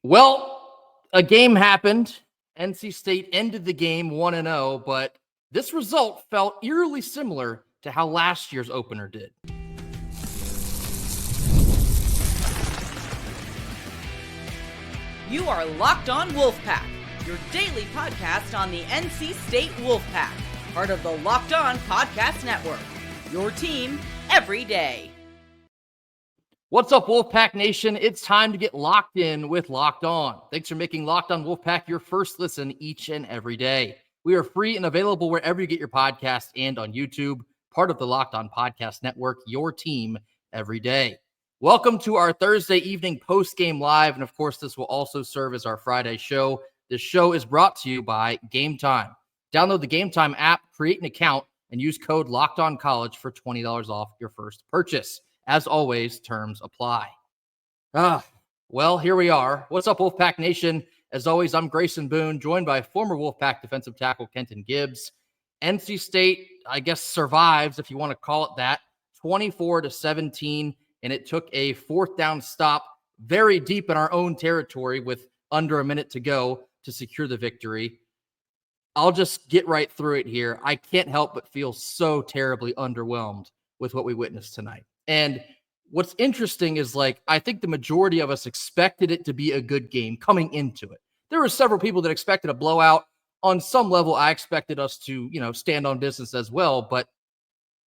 Well, a game happened. NC State ended the game 1-0, but this result felt eerily similar to how last year's opener did. You are Locked On Wolfpack, your daily podcast on the NC State Wolfpack, part of the Locked On Podcast Network, your team every day. What's up, Wolfpack Nation? It's time to get locked in with Locked On. Thanks for making Locked On Wolfpack your first listen each and every day. We are free and available wherever you get your podcast and on YouTube, part of the Locked On Podcast Network, your team every day. Welcome to our Thursday evening post-game live, and of course, this will also serve as our Friday show. This show is brought to you by Gametime. Download the Gametime app, create an account, and use code LOCKEDONCollege for $20 off your first purchase. As always, terms apply. Well, here we are. What's up, Wolfpack Nation? As always, I'm Grayson Boone, joined by former Wolfpack defensive tackle Kenton Gibbs. NC State, I guess, survives, if you want to call it that, 24-17, and it took a fourth down stop very deep in our own territory with under a minute to go to secure the victory. I'll just get right through it here. I can't help but feel so terribly underwhelmed with what we witnessed tonight. And what's interesting is, I think the majority of us expected it to be a good game coming into it. There were several people that expected a blowout. On some level, I expected us to, stand on business as well. But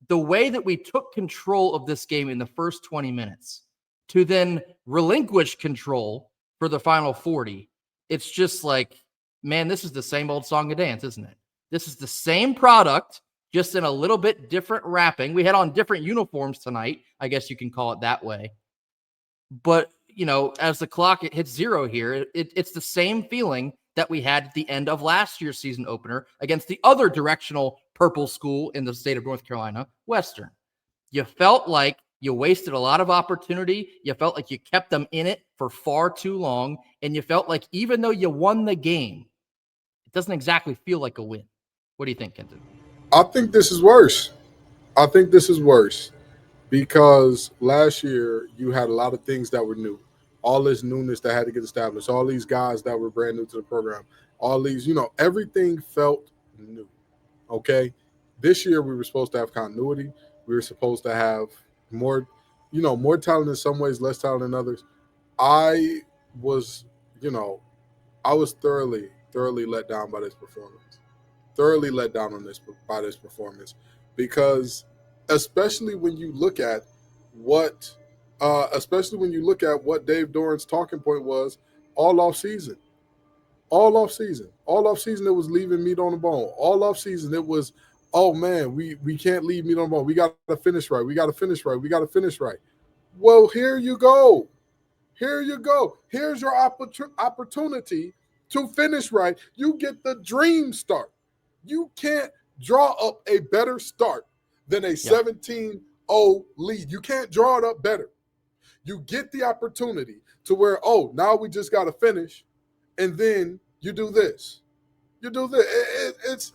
the way that we took control of this game in the first 20 minutes to then relinquish control for the final 40, it's just man, this is the same old song and dance, isn't it? This is the same product, just in a little bit different wrapping. We had on different uniforms tonight. I guess you can call it that way. But, as the clock hits zero here, it's the same feeling that we had at the end of last year's season opener against the other directional purple school in the state of North Carolina, Western. You felt like you wasted a lot of opportunity. You felt like you kept them in it for far too long. And you felt like even though you won the game, it doesn't exactly feel like a win. What do you think, Kenton? I think this is worse. Because last year you had a lot of things that were new. All this newness that had to get established. All these guys that were brand new to the program. All these, everything felt new. Okay? This year we were supposed to have continuity. We were supposed to have more talent in some ways, less talent in others. I was thoroughly let down by this performance. Thoroughly let down by this performance, because especially when you look at what Dave Doran's talking point was all off season, it was leaving meat on the bone. All off season, it was, oh man, we can't leave meat on the bone. We got to finish right. Well, here you go. Here's your opportunity to finish right. You get the dream start. You can't draw up a better start than a 17-0 lead. You can't draw it up better. You get the opportunity to where, now we just got to finish, and then you do this. It's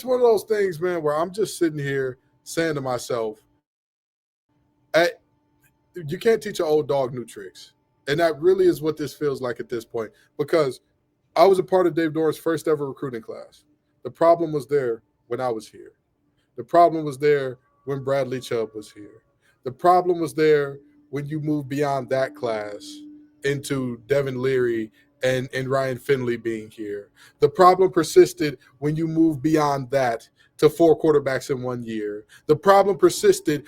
one of those things, man, where I'm just sitting here saying to myself, you can't teach an old dog new tricks. And that really is what this feels like at this point, because I was a part of Dave Doran's first ever recruiting class. The problem was there when I was here. The problem was there when Bradley Chubb was here. The problem was there when you moved beyond that class into Devin Leary and Ryan Finley being here. The problem persisted when you moved beyond that to 4 quarterbacks in 1 year. The problem persisted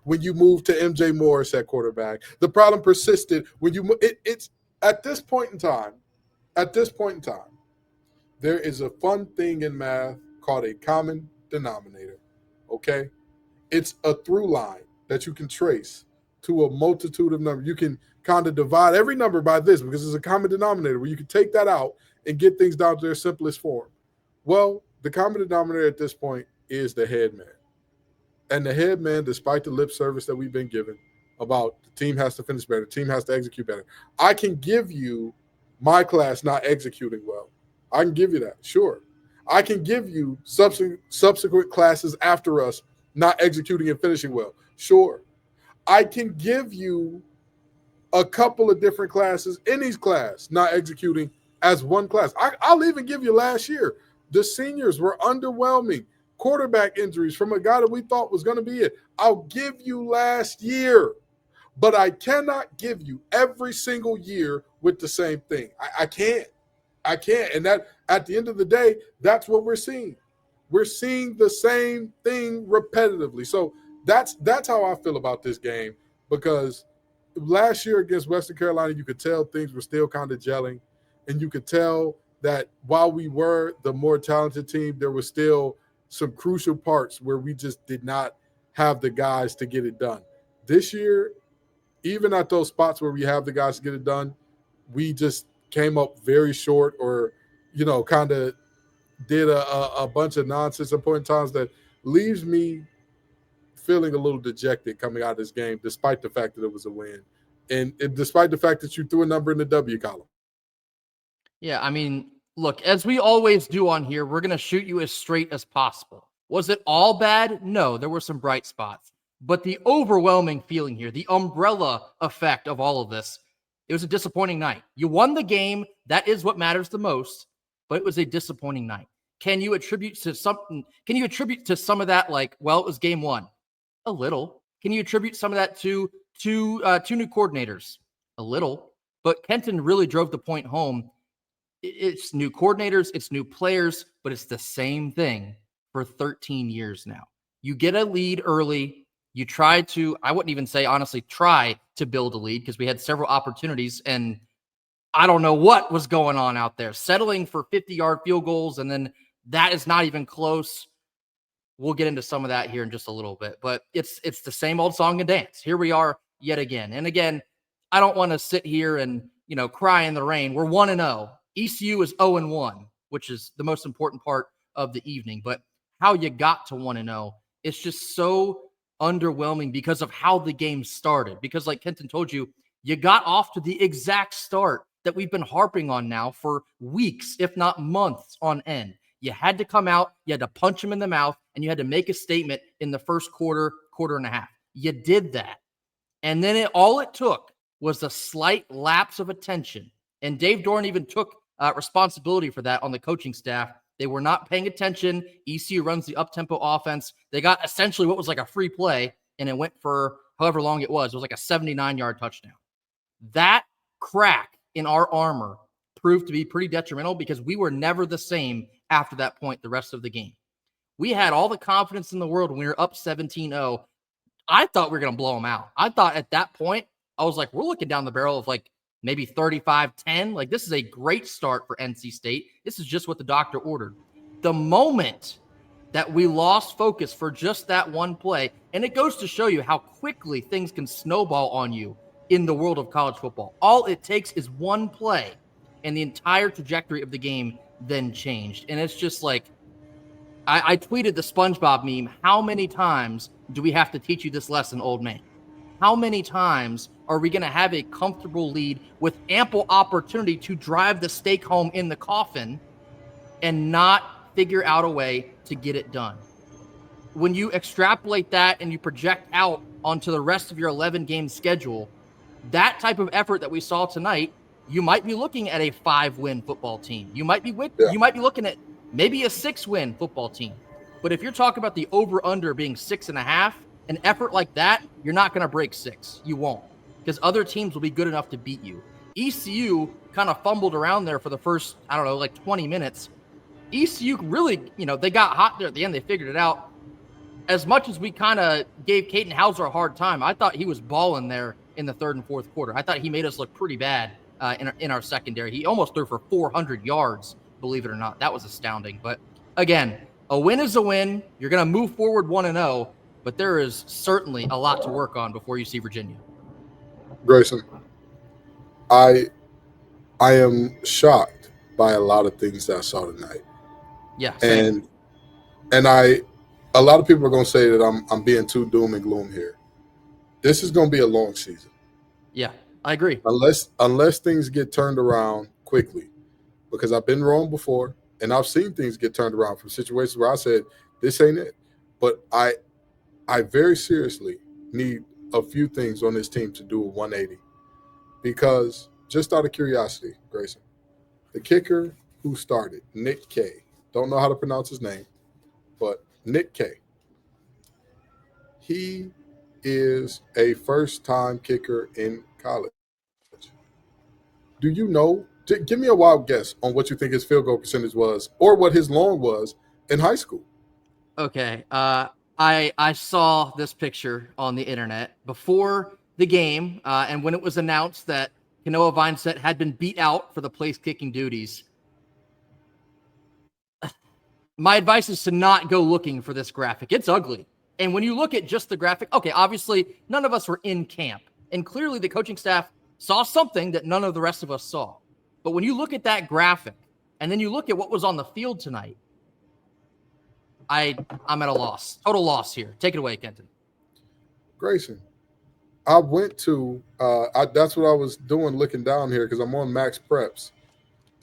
when you moved to MJ Morris at quarterback. The problem persisted when you it's at this point in time, there is a fun thing in math called a common denominator, okay? It's a through line that you can trace to a multitude of numbers. You can kind of divide every number by this because it's a common denominator where you can take that out and get things down to their simplest form. Well, the common denominator at this point is the head man. And the head man, despite the lip service that we've been given about the team has to finish better, the team has to execute better, I can give you my class not executing well. I can give you that, sure. I can give you subsequent classes after us not executing and finishing well, sure. I can give you a couple of different classes in each class not executing as one class. I'll even give you last year. The seniors were underwhelming. Quarterback injuries from a guy that we thought was going to be it. I'll give you last year, but I cannot give you every single year with the same thing. I can't. And that at the end of the day, that's what we're seeing. We're seeing the same thing repetitively. So that's how I feel about this game, because last year against Western Carolina, you could tell things were still kind of gelling, and you could tell that while we were the more talented team, there was still some crucial parts where we just did not have the guys to get it done. This year, even at those spots where we have the guys to get it done, we just came up very short, or, kind of did a bunch of nonsense at point in times that leaves me feeling a little dejected coming out of this game, despite the fact that it was a win. And despite the fact that you threw a number in the W column. Yeah, I mean, look, as we always do on here, we're going to shoot you as straight as possible. Was it all bad? No, there were some bright spots. But the overwhelming feeling here, the umbrella effect of all of this, it was a disappointing night. You won the game. That is what matters the most, but it was a disappointing night. Can you attribute to some of that, like, well, it was game one? A little. Can you attribute some of that to two new coordinators? A little. But Kenton really drove the point home. It's new coordinators, it's new players, but it's the same thing for 13 years now. You get a lead early. You try to, I wouldn't even say honestly, try to build a lead, because we had several opportunities and I don't know what was going on out there, settling for 50-yard field goals. And then that is not even close. We'll get into some of that here in just a little bit, but it's the same old song and dance. Here we are yet again. And again, I don't want to sit here and, cry in the rain. We're 1-0. ECU is 0-1, which is the most important part of the evening. But how you got to 1-0, it's just so underwhelming because of how the game started. Because like Kenton told you, you got off to the exact start that we've been harping on now for weeks, if not months on end. You had to come out, you had to punch him in the mouth, and you had to make a statement in the first quarter and a half. You did that. And then all it took was a slight lapse of attention. And Dave Doran even took responsibility for that on the coaching staff. They were not paying attention. ECU runs the up-tempo offense. They got essentially what was like a free play, and it went for however long it was. It was like a 79-yard touchdown. That crack in our armor proved to be pretty detrimental, because we were never the same after that point the rest of the game. We had all the confidence in the world when we were up 17-0. I thought we were going to blow them out. I thought at that point, I was like, we're looking down the barrel of like maybe 35-10. Like, this is a great start for NC State. This is just what the doctor ordered. The moment that we lost focus for just that one play, and it goes to show you how quickly things can snowball on you in the world of college football. All it takes is one play, and the entire trajectory of the game then changed. And it's just like, I tweeted the SpongeBob meme, how many times do we have to teach you this lesson, old man? How many times are we going to have a comfortable lead with ample opportunity to drive the stake home in the coffin and not figure out a way to get it done? When you extrapolate that and you project out onto the rest of your 11-game schedule, that type of effort that we saw tonight, you might be looking at a 5-win football team. You might be looking at maybe a 6-win football team. But if you're talking about the over-under being 6.5, an effort like that, you're not going to break 6. You won't, because other teams will be good enough to beat you. ECU kind of fumbled around there for the first, 20 minutes. ECU really, they got hot there at the end. They figured it out. As much as we kind of gave Caden Hauser a hard time, I thought he was balling there in the third and fourth quarter. I thought he made us look pretty bad in our secondary. He almost threw for 400 yards, believe it or not. That was astounding. But again, a win is a win. You're going to move forward 1-0, but there is certainly a lot to work on before you see Virginia. Grayson, I am shocked by a lot of things that I saw tonight. Yeah, same. And a lot of people are going to say that I'm being too doom and gloom here. This is going to be a long season. Yeah, I agree. Unless things get turned around quickly, because I've been wrong before, and I've seen things get turned around from situations where I said, this ain't it. But I very seriously need a few things on this team to do a 180. because just out of curiosity, Grayson, the kicker who started, Nick K, don't know how to pronounce his name, but Nick K, he is a first-time kicker in college. Do you know? Give me a wild guess on what you think his field goal percentage was or what his long was in high school. Okay. I saw this picture on the internet before the game, and when it was announced that Kanoa Vineset had been beat out for the place kicking duties. My advice is to not go looking for this graphic. It's ugly. And when you look at just the graphic, okay, obviously none of us were in camp, and clearly the coaching staff saw something that none of the rest of us saw. But when you look at that graphic, and then you look at what was on the field tonight, I'm at a loss. Total loss here. Take it away, Kenton. Grayson, I went to that's what I was doing looking down here because I'm on Max Preps.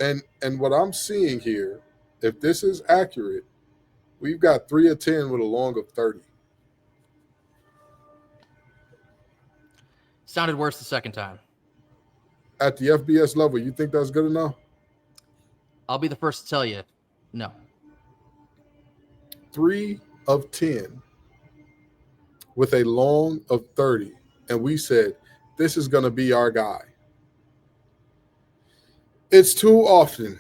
And what I'm seeing here, if this is accurate, we've got 3 of 10 with a long of 30. Sounded worse the second time. At the FBS level, you think that's good enough? I'll be the first to tell you, no. 3 of 10 with a long of 30. And we said, this is going to be our guy. It's too often.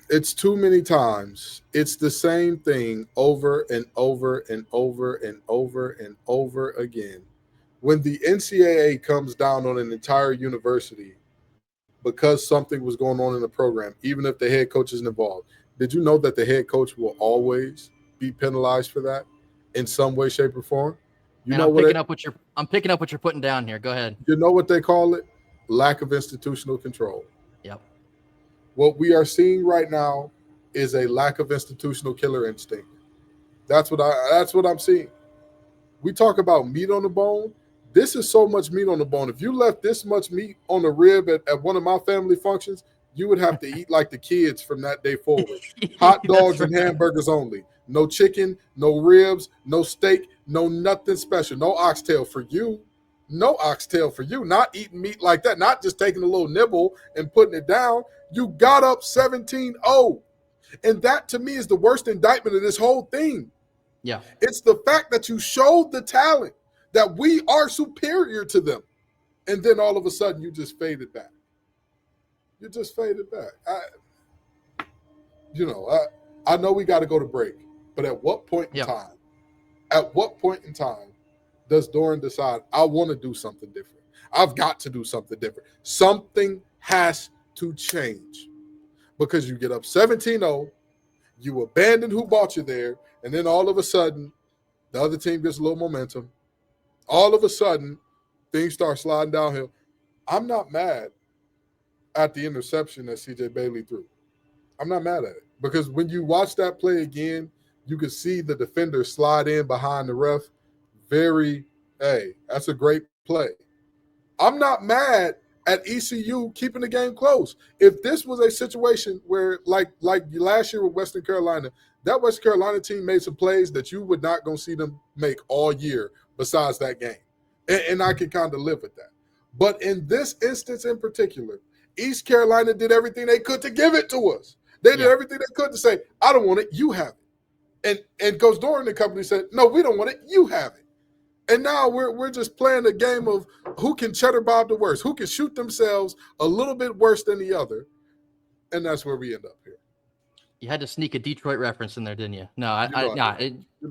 It's too many times. It's the same thing over and over and over and over and over again. When the NCAA comes down on an entire university because something was going on in the program, even if the head coach isn't involved, did you know that the head coach will always be penalized for that in some way, shape, or form? I'm picking up what you're putting down here. Go ahead. You know what they call it? Lack of institutional control. Yep. What we are seeing right now is a lack of institutional killer instinct. That's what I'm seeing. We talk about meat on the bone. This is so much meat on the bone. If you left this much meat on the rib at one of my family functions, you would have to eat like the kids from that day forward. Hot dogs and hamburgers only. No chicken, no ribs, no steak, no nothing special. No oxtail for you. No oxtail for you. Not eating meat like that. Not just taking a little nibble and putting it down. You got up 17-0. And that, to me, is the worst indictment of this whole thing. Yeah. It's the fact that you showed the talent, that we are superior to them. And then all of a sudden, you just faded back. You just faded back. I know we got to go to break, but at what point in time does Doran decide, I want to do something different? I've got to do something different. Something has to change because you get up 17-0, you abandon who bought you there, and then all of a sudden, the other team gets a little momentum. All of a sudden, things start sliding downhill. I'm not mad at the interception that C.J. Bailey threw. I'm not mad at it because when you watch that play again, you can see the defender slide in behind the ref. That's a great play. I'm not mad at ECU keeping the game close. If this was a situation where, like last year with Western Carolina, that Western Carolina team made some plays that you would not going to see them make all year besides that game. And I can kind of live with that. But in this instance in particular, East Carolina did everything they could to give it to us. They did everything they could to say, I don't want it, you have it. And Coach Doran and the company said, no, we don't want it, you have it. And now we're just playing a game of who can cheddar bob the worst, who can shoot themselves a little bit worse than the other. And that's where we end up here. You had to sneak a Detroit reference in there, didn't you? No,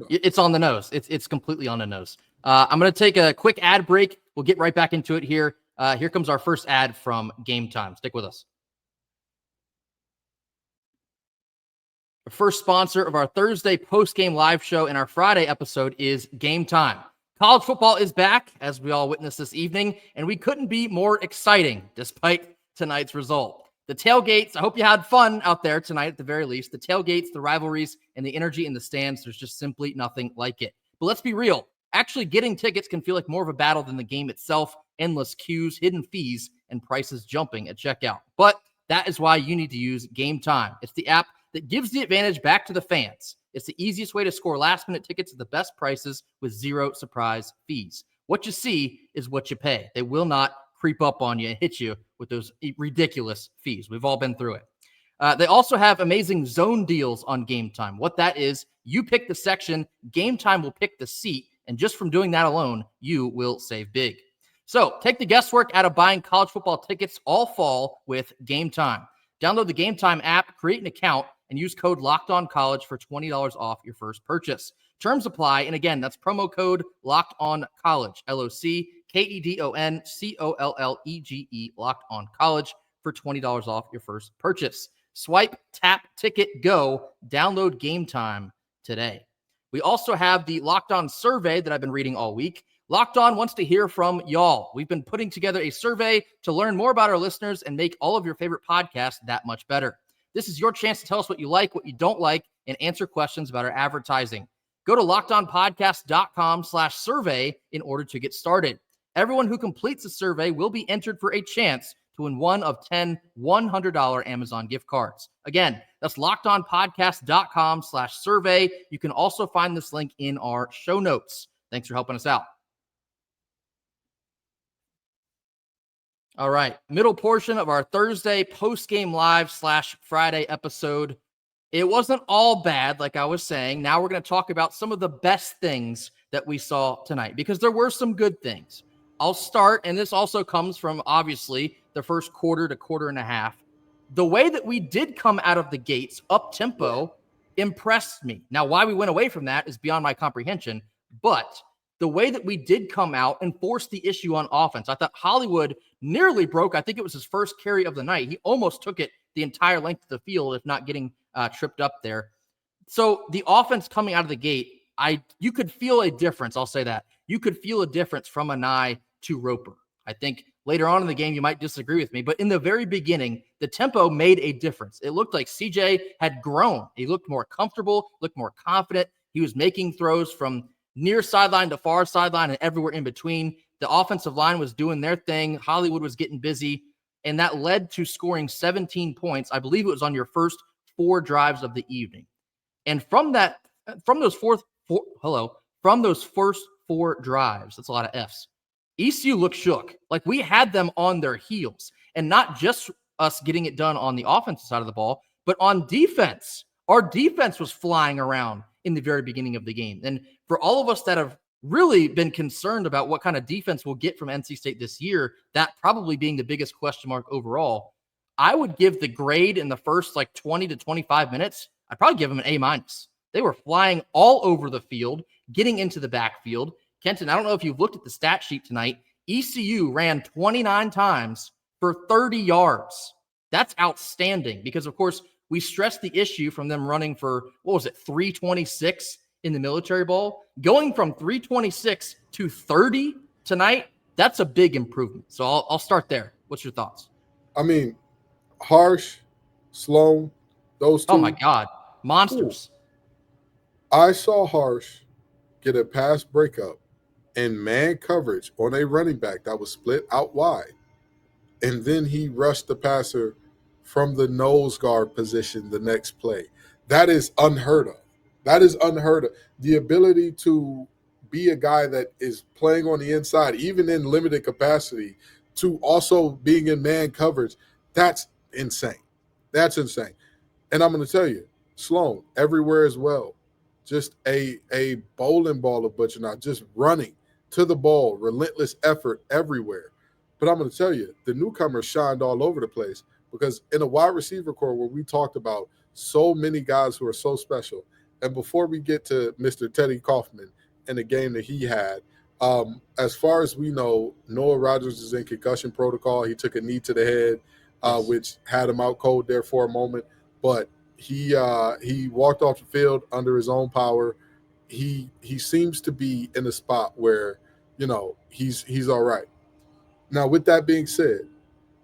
it's on the nose. It's completely on the nose. I'm going to take a quick ad break. We'll get right back into it here. Here comes our first ad from Gametime. Stick with us. The first sponsor of our Thursday post-game live show and our Friday episode is Gametime. College football is back, as we all witnessed this evening, and we couldn't be more exciting despite tonight's result. The tailgates, I hope you had fun out there tonight at the very least. The tailgates, the rivalries, and the energy in the stands, there's just simply nothing like it. But let's be real. Actually getting tickets can feel like more of a battle than the game itself. Endless queues, hidden fees, and prices jumping at checkout. But that is why you need to use Gametime. It's the app that gives the advantage back to the fans. It's the easiest way to score last-minute tickets at the best prices with zero surprise fees. What you see is what you pay. They will not creep up on you and hit you with those ridiculous fees. We've all been through it. They also have amazing zone deals on Gametime. What that is, you pick the section, Gametime will pick the seat, and just from doing that alone, you will save big. So take the guesswork out of buying college football tickets all fall with Gametime. Download the Gametime app, create an account, and use code LOCKEDONCollege for $20 off your first purchase. Terms apply, and again, that's promo code LOCKEDONCollege, LOCKEDONCOLLEGE, LOCKEDONCollege for $20 off your first purchase. Swipe, tap, ticket, go. Download Gametime today. We also have the Locked On survey that I've been reading all week. Locked On wants to hear from y'all. We've been putting together a survey to learn more about our listeners and make all of your favorite podcasts that much better. This is your chance to tell us what you like, what you don't like, and answer questions about our advertising. Go to lockedonpodcast.com/survey in order to get started. Everyone who completes the survey will be entered for a chance to win one of 10 $100 Amazon gift cards. Again, that's lockedonpodcast.com/survey. You can also find this link in our show notes. Thanks for helping us out. All right, middle portion of our Thursday post-game live/Friday episode. It wasn't all bad, like I was saying. Now we're going to talk about some of the best things that we saw tonight, because there were some good things. I'll start, and this also comes from, obviously, the first quarter to quarter and a half. The way that we did come out of the gates up-tempo impressed me. Now, why we went away from that is beyond my comprehension, but the way that we did come out and force the issue on offense. I thought Hollywood nearly broke. I think it was his first carry of the night. He almost took it the entire length of the field, if not getting tripped up there. So the offense coming out of the gate, you could feel a difference. I'll say that. You could feel a difference from Anai to Roper. I think later on in the game, you might disagree with me, but in the very beginning, the tempo made a difference. It looked like CJ had grown. He looked more comfortable, looked more confident. He was making throws from near sideline to far sideline and everywhere in between. The offensive line was doing their thing. Hollywood was getting busy, and that led to scoring 17 points. I believe it was on your first 4 drives of the evening. And from those first 4 drives, that's a lot of Fs, ECU looked shook. Like we had them on their heels, and not just us getting it done on the offensive side of the ball, but on defense. Our defense was flying around in the very beginning of the game. And for all of us that have really been concerned about what kind of defense we'll get from NC State this year, that probably being the biggest question mark overall, I would give the grade in the first 20 to 25 minutes, I'd probably give them an A-. They were flying all over the field, getting into the backfield. Kenton, I don't know if you've looked at the stat sheet tonight. ECU ran 29 times for 30 yards. That's outstanding because, of course, we stressed the issue from them running for, 326 in the Military Bowl. Going from 326 to 30 tonight, that's a big improvement. So I'll start there. What's your thoughts? I mean, Harsh, Sloan, those two. Oh, my God. Monsters. Ooh. I saw Harsh get a pass breakup and man coverage on a running back that was split out wide. And then he rushed the passer from the nose guard position the next play. That is unheard of. The ability to be a guy that is playing on the inside, even in limited capacity, to also being in man coverage, that's insane. And I'm going to tell you, Sloan, everywhere as well, just a bowling ball of Butcher Not, just running to the ball, relentless effort everywhere. But I'm going to tell you, the newcomers shined all over the place. Because in a wide receiver core where we talked about so many guys who are so special, and before we get to Mr. Teddy Kaufman and the game that he had, as far as we know, Noah Rogers is in concussion protocol. He took a knee to the head, which had him out cold there for a moment. But he walked off the field under his own power. He seems to be in a spot where, he's all right. Now, with that being said,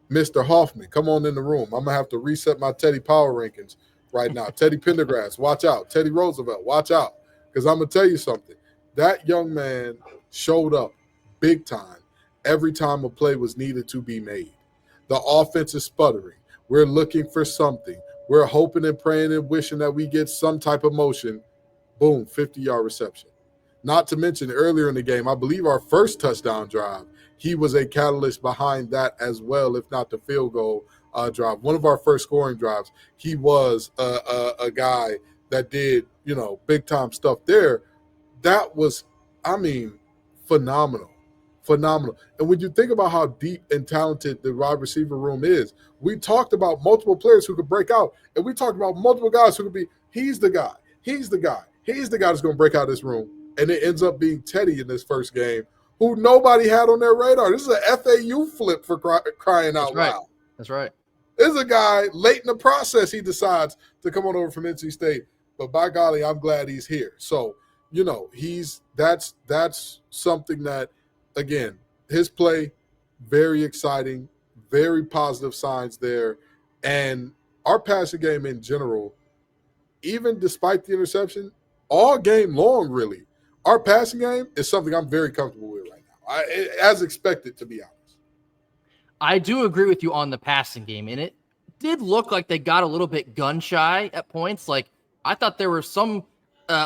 Mr. Hoffman, come on in the room. I'm going to have to reset my Teddy power rankings right now. Teddy Pendergrass, watch out. Teddy Roosevelt, watch out. Because I'm going to tell you something. That young man showed up big time every time a play was needed to be made. The offense is sputtering. We're looking for something. We're hoping and praying and wishing that we get some type of motion. Boom, 50-yard reception. Not to mention earlier in the game, I believe our first touchdown drive, he was a catalyst behind that as well, if not the field goal drive. One of our first scoring drives, he was a guy that did, big time stuff there. That was, phenomenal. Phenomenal. And when you think about how deep and talented the wide receiver room is, we talked about multiple players who could break out, and we talked about multiple guys who could be, he's the guy that's going to break out this room. And it ends up being Teddy in this first game, who nobody had on their radar. This is an FAU flip for crying out loud. That's right. This is a guy late in the process, he decides to come on over from NC State. But by golly, I'm glad he's here. So, that's something that, again, his play, very exciting, very positive signs there. And our passing game in general, even despite the interception, all game long, really, our passing game is something I'm very comfortable with right now, as expected, to be honest. I do agree with you on the passing game, and it did look like they got a little bit gun-shy at points. Like, I thought there were some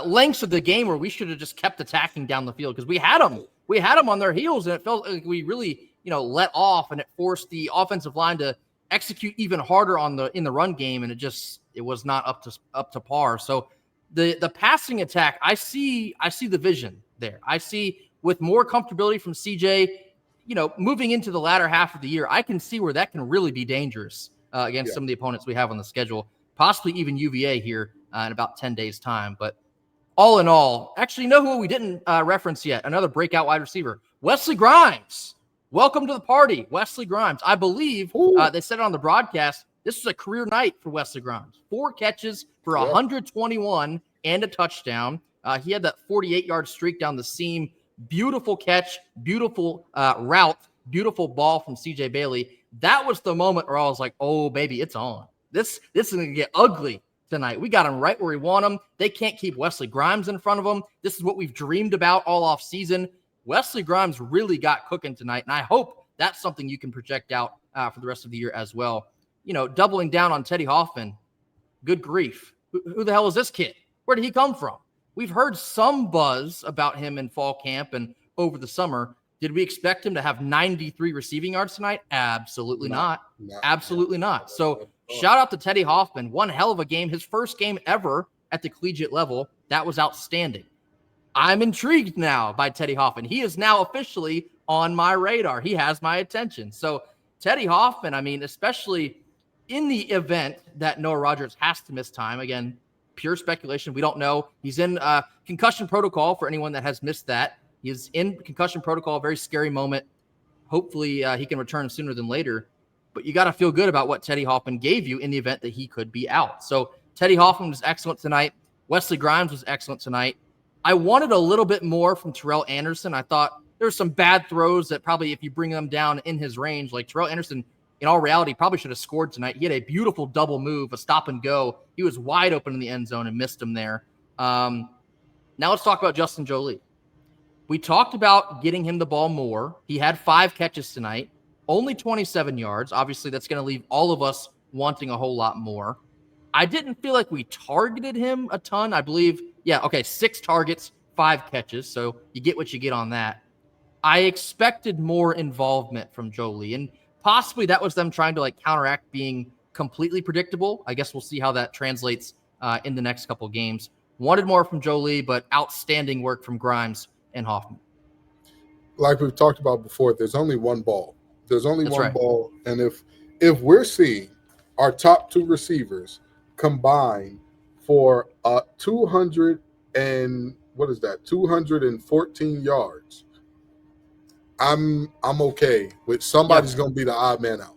lengths of the game where we should have just kept attacking down the field because we had them. We had them on their heels, and it felt like we really, let off, and it forced the offensive line to execute even harder in the run game, and it was not up to par. So the passing attack, I see the vision there. I see with more comfortability from CJ, moving into the latter half of the year, I can see where that can really be dangerous against some of the opponents we have on the schedule, possibly even UVA here in about 10 days' time. But all in all, actually, you know who we didn't reference yet? Another breakout wide receiver, Wesley Grimes. Welcome to the party, Wesley Grimes. I believe they said it on the broadcast. This was a career night for Wesley Grimes. 4 catches for 121 and a touchdown. He had that 48-yard streak down the seam. Beautiful catch, beautiful route, beautiful ball from CJ Bailey. That was the moment where I was like, oh, baby, it's on. This is going to get ugly tonight. We got him right where we want him. They can't keep Wesley Grimes in front of them. This is what we've dreamed about all off season. Wesley Grimes really got cooking tonight, and I hope that's something you can project out for the rest of the year as well. Doubling down on Teddy Hoffman. Good grief. Who the hell is this kid? Where did he come from? We've heard some buzz about him in fall camp and over the summer. Did we expect him to have 93 receiving yards tonight? Absolutely not. Absolutely not. So shout out to Teddy Hoffman. One hell of a game. His first game ever at the collegiate level. That was outstanding. I'm intrigued now by Teddy Hoffman. He is now officially on my radar. He has my attention. So Teddy Hoffman, especially in the event that Noah Rogers has to miss time, again, pure speculation. We don't know. He's in concussion protocol for anyone that has missed that. He is in concussion protocol, very scary moment. Hopefully he can return sooner than later. But you got to feel good about what Teddy Hoffman gave you in the event that he could be out. So Teddy Hoffman was excellent tonight. Wesley Grimes was excellent tonight. I wanted a little bit more from Terrell Anderson. I thought there were some bad throws that probably if you bring them down in his range, like Terrell Anderson, in all reality, probably should have scored tonight. He had a beautiful double move, a stop and go. He was wide open in the end zone and missed him there. Now let's talk about Justin Jolie. We talked about getting him the ball more. He had 5 catches tonight, only 27 yards. Obviously, that's going to leave all of us wanting a whole lot more. I didn't feel like we targeted him a ton. I believe, 6 targets, 5 catches. So you get what you get on that. I expected more involvement from Jolie, and possibly that was them trying to counteract being completely predictable. I guess we'll see how that translates in the next couple games. Wanted more from Jolie, but outstanding work from Grimes and Hoffman. Like we've talked about before, there's only one ball. There's only one ball, and if we're seeing our top 2 receivers combine for 214 yards, I'm okay with somebody's going to be the odd man out.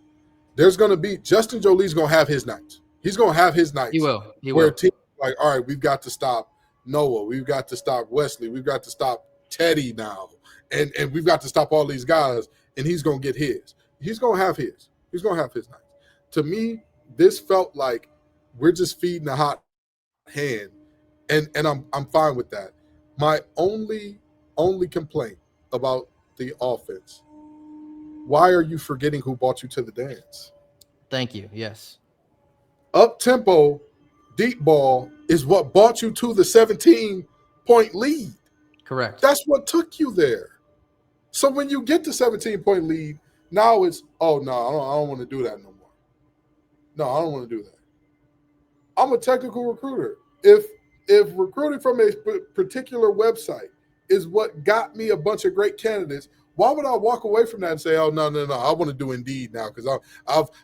There's going to be Justin Jolie's going to have his nights. He's going to have his nights. He will. Where teams are like, all right, we've got to stop Noah. We've got to stop Wesley. We've got to stop Teddy now. And we've got to stop all these guys, and he's going to get his. He's going to have his. He's going to have his nights. To me, this felt like we're just feeding a hot hand, and I'm fine with that. My only complaint about the offense, why are you forgetting who brought you to the dance? Thank you. Yes. Up-tempo, deep ball is what brought you to the 17-point lead. Correct. That's what took you there. So when you get the 17-point lead, now it's, oh, no, I don't want to do that no more. No, I don't want to do that. I'm a technical recruiter. If recruiting from a particular website is what got me a bunch of great candidates, why would I walk away from that and say, oh, no, I want to do Indeed now because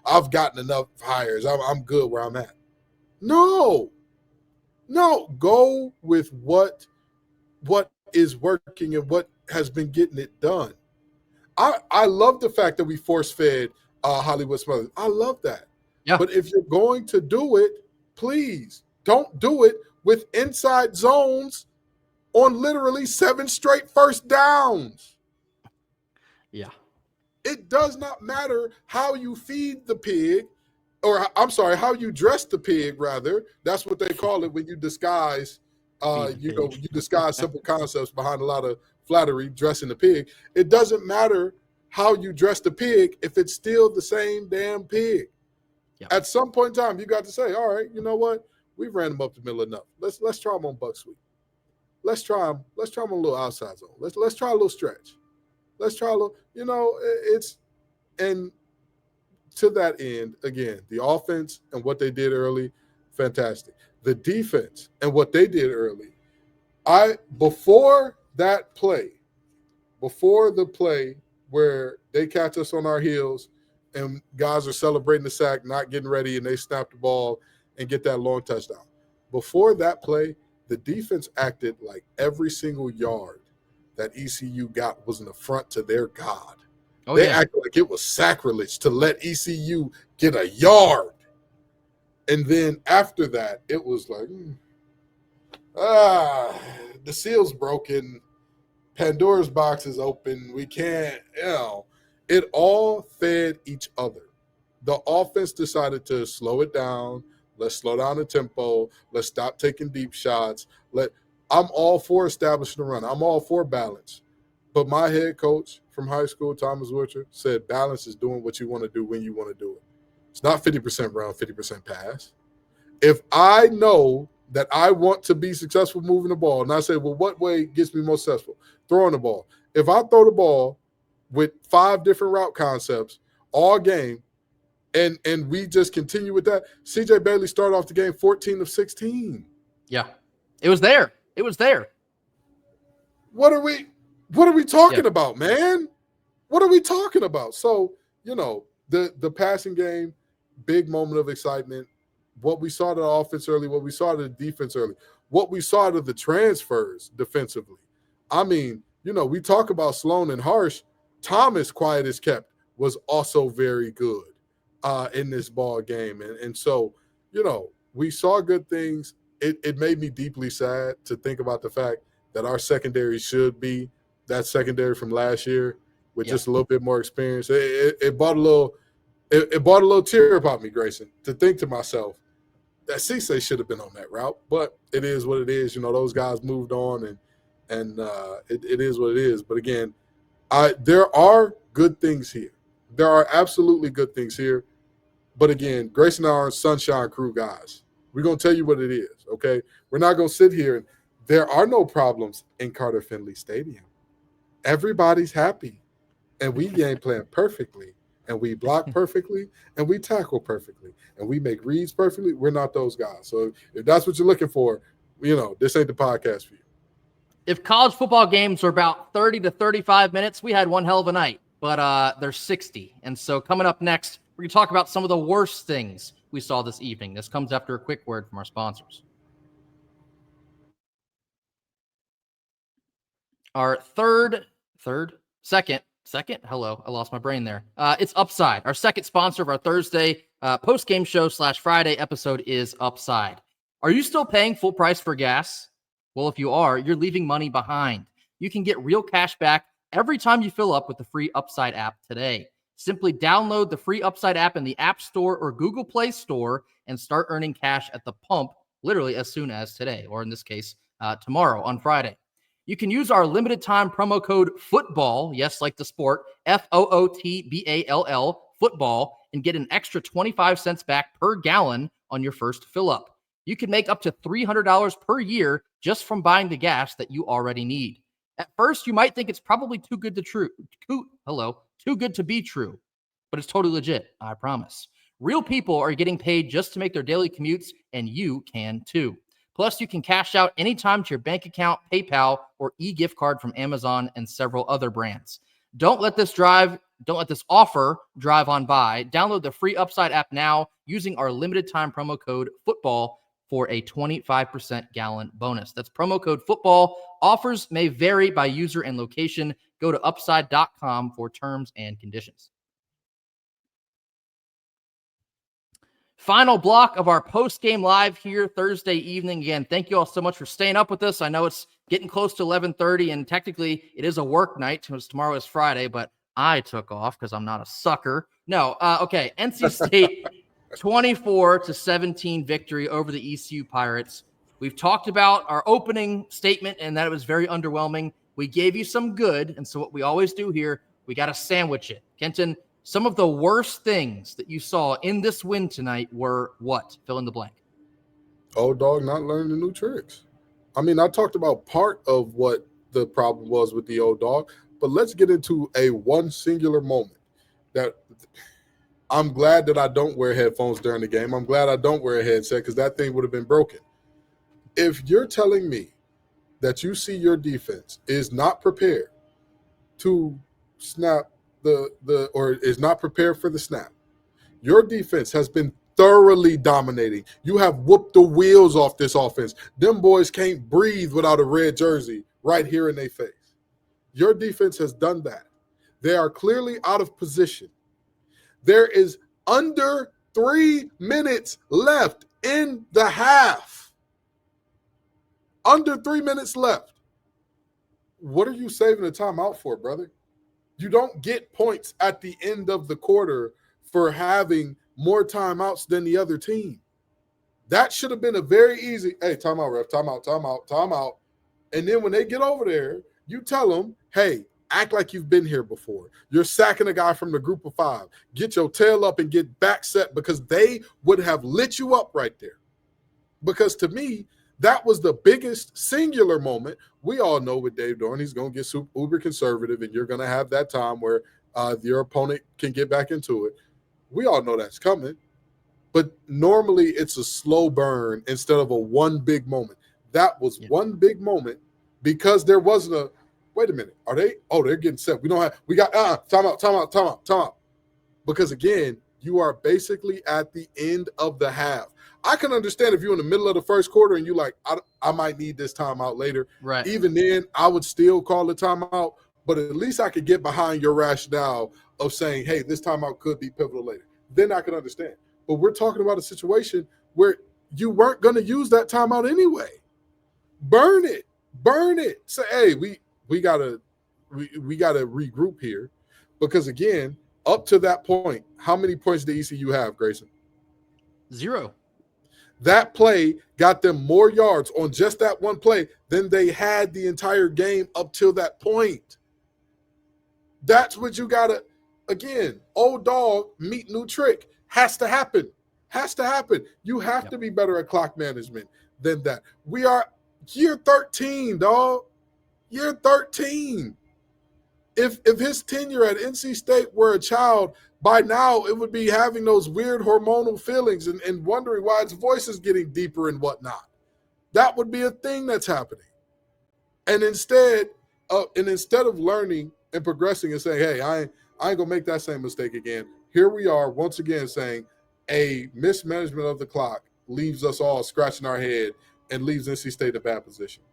I've gotten enough hires. I'm good where I'm at. No, go with what is working and what has been getting it done. I love the fact that we force-fed Hollywood Smothers. I love that. Yeah. But if you're going to do it, please don't do it with inside zones on literally 7 straight first downs. Yeah. It does not matter how you feed the pig, or I'm sorry, how you dress the pig, rather. That's what they call it when you disguise, you disguise simple concepts behind a lot of flattery, dressing the pig. It doesn't matter how you dress the pig if it's still the same damn pig. Yep. At some point in time, you got to say, all right, you know what? We've ran them up the middle enough. Let's try them on buck sweep. Let's try them on a little outside zone. Let's try a little stretch. Let's try a little, and to that end, again, the offense and what they did early, fantastic. The defense and what they did early, before the play where they catch us on our heels and guys are celebrating the sack, not getting ready, and they snap the ball and get that long touchdown. Before that play, the defense acted like every single yard that ECU got was an affront to their God. They acted like it was sacrilege to let ECU get a yard. And then after that, it was like, the seal's broken. Pandora's box is open. We can't, it all fed each other. The offense decided to slow it down. Let's slow down the tempo. Let's stop taking deep shots. I'm all for establishing the run. I'm all for balance. But my head coach from high school, Thomas Witcher, said balance is doing what you want to do when you want to do it. It's not 50% run, 50% pass. If I know that I want to be successful moving the ball, and I say, well, what way gets me most successful? Throwing the ball. If I throw the ball with 5 different route concepts all game, and we just continue with that, CJ Bailey started off the game 14 of 16. Yeah. It was there. What are we talking about, man? What are we talking about? So, the passing game, big moment of excitement. What we saw to the offense early, what we saw to the defense early, what we saw to the transfers defensively. I mean, we talk about Sloan and Harsh. Thomas, quiet as kept, was also very good in this ball game. And so, we saw good things. It made me deeply sad to think about the fact that our secondary should be that secondary from last year with just a little bit more experience. It brought a little tear about me, Grayson, to think to myself that Cisse should have been on that route, but it is what it is. Those guys moved on, and it is what it is. But again, there are good things here. There are absolutely good things here. But again, Grayson and I are Sunshine Crew guys. We're going to tell you what it is, okay? We're not going to sit here and there are no problems in Carter Finley Stadium. Everybody's happy, and we game plan perfectly, and we block perfectly, and we tackle perfectly, and we make reads perfectly. We're not those guys. So if that's what you're looking for, this ain't the podcast for you. If college football games are about 30 to 35 minutes, we had one hell of a night, but they're 60. And so coming up next, we're going to talk about some of the worst things we saw this evening. This comes after a quick word from our sponsors. Our second, hello, I lost my brain there. It's Upside. Our second sponsor of our Thursday post-game show / Friday episode is Upside. Are you still paying full price for gas? Well, if you are, you're leaving money behind. You can get real cash back every time you fill up with the free Upside app today. Simply download the free Upside app in the App Store or Google Play Store and start earning cash at the pump literally as soon as today, or in this case, tomorrow on Friday. You can use our limited time promo code FOOTBALL, yes, like the sport, FOOTBALL, football, and get an extra 25 cents back per gallon on your first fill up. You can make up to $300 per year just from buying the gas that you already need. At first, you might think it's probably too good to be true, but it's totally legit, I promise. Real people are getting paid just to make their daily commutes, and you can too. Plus, you can cash out anytime to your bank account, PayPal, or e-gift card from Amazon and several other brands. Don't let this offer drive on by. Download the free Upside app now using our limited time promo code FOOTBALL for a 25% gallon bonus. That's promo code FOOTBALL. Offers may vary by user and location. Go to upside.com for terms and conditions. Final block of our post-game live here Thursday evening. Again, thank you all so much for staying up with us. I know it's getting close to 11:30, and technically it is a work night because tomorrow is Friday, but I took off because I'm not a sucker. No, okay. NC State 24-17 victory over the ECU Pirates. We've talked about our opening statement and that it was very underwhelming. We gave you some good, and so what we always do here, we got to sandwich it. Kenton, some of the worst things that you saw in this win tonight were what? Fill in the blank. Old dog not learning the new tricks. I mean, I talked about part of what the problem was with the old dog, but let's get into one singular moment that I'm glad that I don't wear headphones during the game. I'm glad I don't wear a headset because that thing would have been broken. If you're telling me that you see your defense is not prepared to snap or is not prepared for the snap, your defense has been thoroughly dominating. You have whooped the wheels off this offense. Them boys can't breathe without a red jersey right here in their face. Your defense has done that. They are clearly out of position. There is under 3 minutes left in the half. Under 3 minutes left. What are you saving the timeout for, brother? You don't get points at the end of the quarter for having more timeouts than the other team. That should have been a very easy, hey, timeout, ref, timeout. And then when they get over there, you tell them, hey, act like you've been here before. You're sacking a guy from the group of 5. Get your tail up and get back set because they would have lit you up right there. Because to me, that was the biggest singular moment. We all know with Dave Dorn, he's going to get uber conservative, and you're going to have that time where your opponent can get back into it. We all know that's coming. But normally it's a slow burn instead of a one big moment. That was one big moment because there wasn't a, wait a minute, are they? Oh, they're getting set. We got timeout. Because again, you are basically at the end of the half. I can understand if you're in the middle of the first quarter and you're like, I might need this timeout later. Right. Even then, I would still call the timeout, but at least I could get behind your rationale of saying, hey, this timeout could be pivotal later. Then I can understand. But we're talking about a situation where you weren't going to use that timeout anyway. Burn it. Say, hey, we gotta regroup here. Because again, up to that point, how many points did ECU have, Grayson? 0. That play got them more yards on just that one play than they had the entire game up till that point. That's what you got to, again, old dog, meet new trick. Has to happen. You have to be better at clock management than that. We are year 13, dog. Year 13. If his tenure at NC State were a child, by now it would be having those weird hormonal feelings and wondering why its voice is getting deeper and whatnot. That would be a thing that's happening. And instead of learning and progressing and saying, hey, I ain't gonna make that same mistake again. Here we are once again saying a mismanagement of the clock leaves us all scratching our head and leaves NC State in a bad position.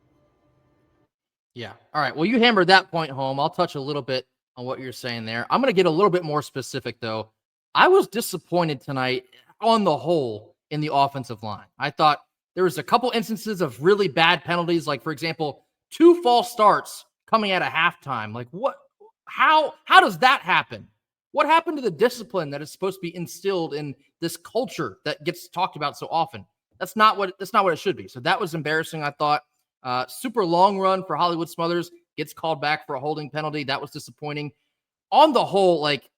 Yeah. All right. Well, you hammered that point home. I'll touch a little bit on what you're saying there. I'm going to get a little bit more specific, though. I was disappointed tonight on the whole in the offensive line. I thought there was a couple instances of really bad penalties, like, for example, 2 false starts coming out of halftime. Like, what? How does that happen? What happened to the discipline that is supposed to be instilled in this culture that gets talked about so often? That's not what it should be. So that was embarrassing, I thought. Super long run for Hollywood Smothers, gets called back for a holding penalty. That was disappointing. On the whole, like,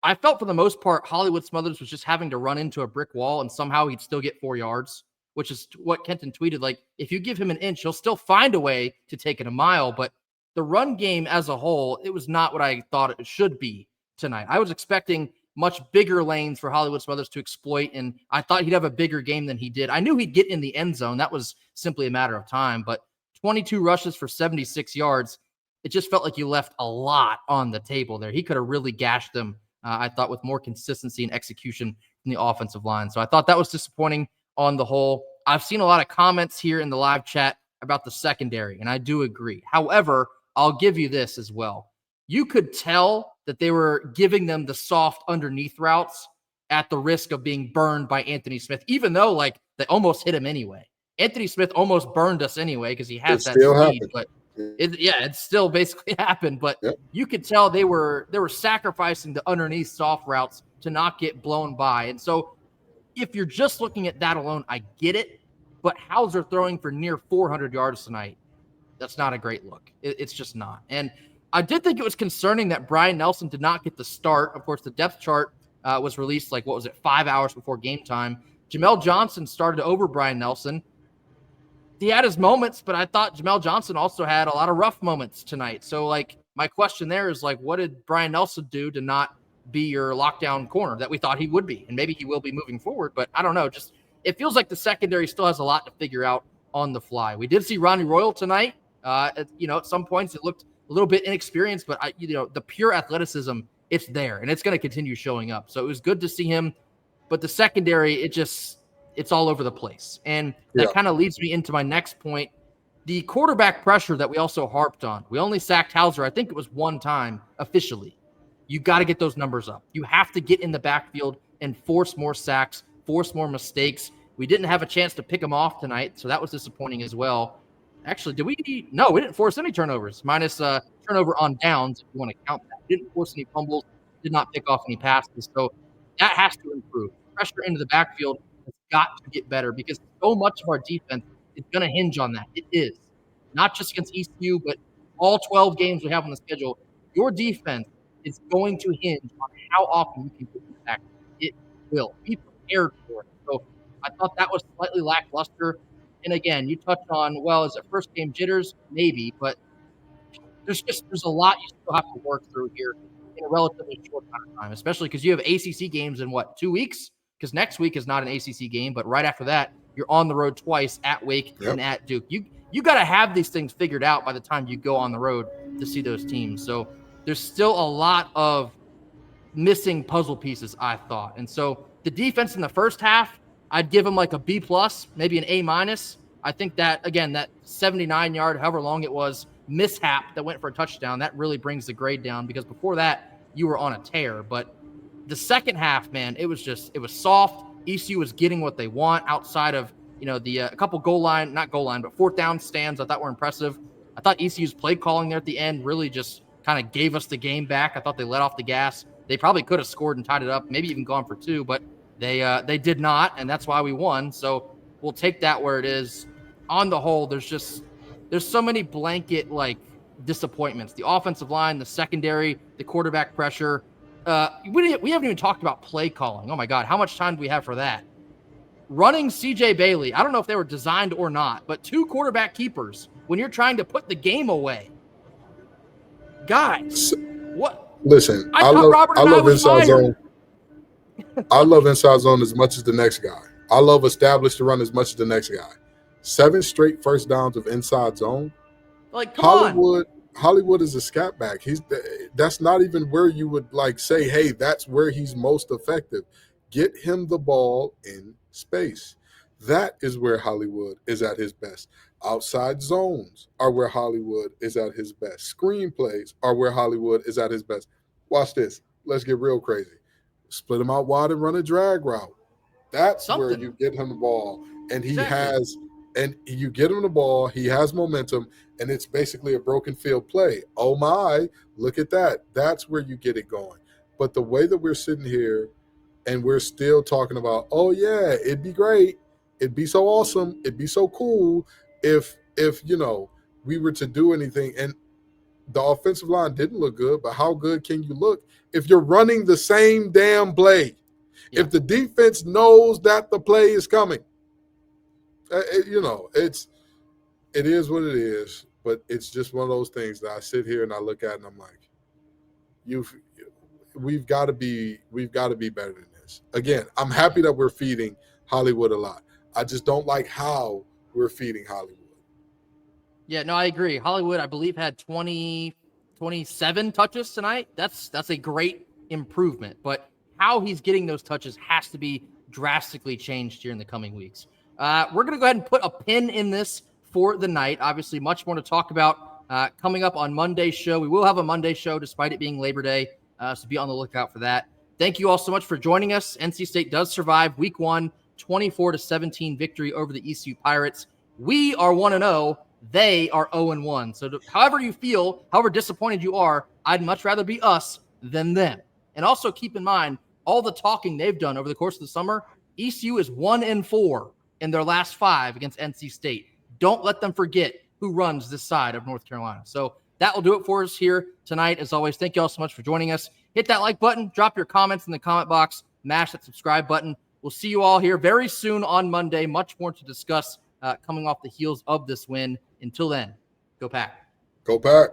I felt for the most part, Hollywood Smothers was just having to run into a brick wall and somehow he'd still get 4 yards, which is what Kenton tweeted. Like, if you give him an inch, he'll still find a way to take it a mile. But the run game as a whole, it was not what I thought it should be tonight. I was expecting much bigger lanes for Hollywood Smothers to exploit, and I thought he'd have a bigger game than he did. I knew he'd get in the end zone. That was simply a matter of time, but 22 rushes for 76 yards. It just felt like you left a lot on the table there. He could have really gashed them, I thought, with more consistency and execution from the offensive line. So I thought that was disappointing on the whole. I've seen a lot of comments here in the live chat about the secondary, and I do agree. However, I'll give you this as well. You could tell that they were giving them the soft underneath routes at the risk of being burned by Anthony Smith, even though like they almost hit him anyway. Anthony Smith almost burned us anyway because he has that speed, happened. But it still basically happened. But yep. You could tell they were sacrificing the underneath soft routes to not get blown by. And so if you're just looking at that alone, I get it. But Hauser throwing for near 400 yards tonight, that's not a great look. It's just not. And I did think it was concerning that Brian Nelson did not get the start. Of course, the depth chart was released 5 hours before game time. Jamel Johnson started over Brian Nelson. He had his moments, but I thought Jamel Johnson also had a lot of rough moments tonight. So, my question there is, what did Brian Nelson do to not be your lockdown corner that we thought he would be? And maybe he will be moving forward, but I don't know. Just it feels like the secondary still has a lot to figure out on the fly. We did see Ronnie Royal tonight. At some points it looked a little bit inexperienced, but the pure athleticism, it's there, and it's going to continue showing up. So it was good to see him, but the secondary, it's all over the place. And that kind of leads me into my next point, the quarterback pressure that we also harped on. We only sacked Hauser, I think it was one time officially. You got to get those numbers up. You have to get in the backfield and force more sacks, force more mistakes. We didn't have a chance to pick him off tonight, so that was disappointing as well. Actually, No, we didn't force any turnovers, minus turnover on downs, if you want to count that. We didn't force any fumbles, did not pick off any passes. So that has to improve. Pressure into the backfield has got to get better because so much of our defense is going to hinge on that. It is. Not just against ECU, but all 12 games we have on the schedule. Your defense is going to hinge on how often you can get in the backfield. It will. Be prepared for it. So I thought that was slightly lackluster. And again, you touched on, is it first game jitters? Maybe, but there's a lot you still have to work through here in a relatively short amount of time, especially because you have ACC games in 2 weeks? Because next week is not an ACC game, but right after that, you're on the road twice at Wake and at Duke. You got to have these things figured out by the time you go on the road to see those teams. So there's still a lot of missing puzzle pieces, I thought. And so the defense in the first half, I'd give them a B+, maybe an A-. I think that, again, that 79-yard, however long it was, mishap that went for a touchdown, that really brings the grade down because before that, you were on a tear. But the second half, man, it was soft. ECU was getting what they want outside of, a couple not goal line, but fourth down stands I thought were impressive. I thought ECU's play calling there at the end really just kind of gave us the game back. I thought they let off the gas. They probably could have scored and tied it up, maybe even gone for 2, but they did not, and that's why we won. So we'll take that where it is. On the whole, there's so many blanket disappointments. The offensive line, the secondary, the quarterback pressure. We haven't even talked about play calling. Oh my God, how much time do we have for that? Running CJ Bailey. I don't know if they were designed or not, but 2 quarterback keepers when you're trying to put the game away. Guys, what? Listen, I love inside zone. I love inside zone as much as the next guy. I love established to run as much as the next guy. 7 straight first downs of inside zone. Hollywood is a scat back. That's not even where you would say, hey, that's where he's most effective. Get him the ball in space. That is where Hollywood is at his best. Outside zones are where Hollywood is at his best. Screenplays are where Hollywood is at his best. Watch this. Let's get real crazy. Split him out wide and run a drag route. That's where you get him the ball. And you get him the ball, he has momentum, and it's basically a broken field play. Oh my, look at that. That's where you get it going. But the way that we're sitting here and we're still talking about, oh yeah, it'd be great. It'd be so awesome. It'd be so cool if we were to do anything. And the offensive line didn't look good, but how good can you look if you're running the same damn play? Yeah. If the defense knows that the play is coming, it is what it is. But it's just one of those things that I sit here and I look at and I'm like, we've got to be better than this. Again, I'm happy that we're feeding Hollywood a lot. I just don't like how we're feeding Hollywood. Yeah, no, I agree. Hollywood, I believe, had 27 touches tonight. That's a great improvement. But how he's getting those touches has to be drastically changed here in the coming weeks. We're going to go ahead and put a pin in this for the night. Obviously, much more to talk about coming up on Monday's show. We will have a Monday show despite it being Labor Day, so be on the lookout for that. Thank you all so much for joining us. NC State does survive Week 1, 24-17 victory over the ECU Pirates. We are 1-0. They are 0-1. So however you feel, however disappointed you are, I'd much rather be us than them. And also keep in mind, all the talking they've done over the course of the summer, ECU is 1-4 in their last 5 against NC State. Don't let them forget who runs this side of North Carolina. So that will do it for us here tonight. As always, thank you all so much for joining us. Hit that like button, drop your comments in the comment box, mash that subscribe button. We'll see you all here very soon on Monday. Much more to discuss coming off the heels of this win. Until then, go Pack. Go Pack.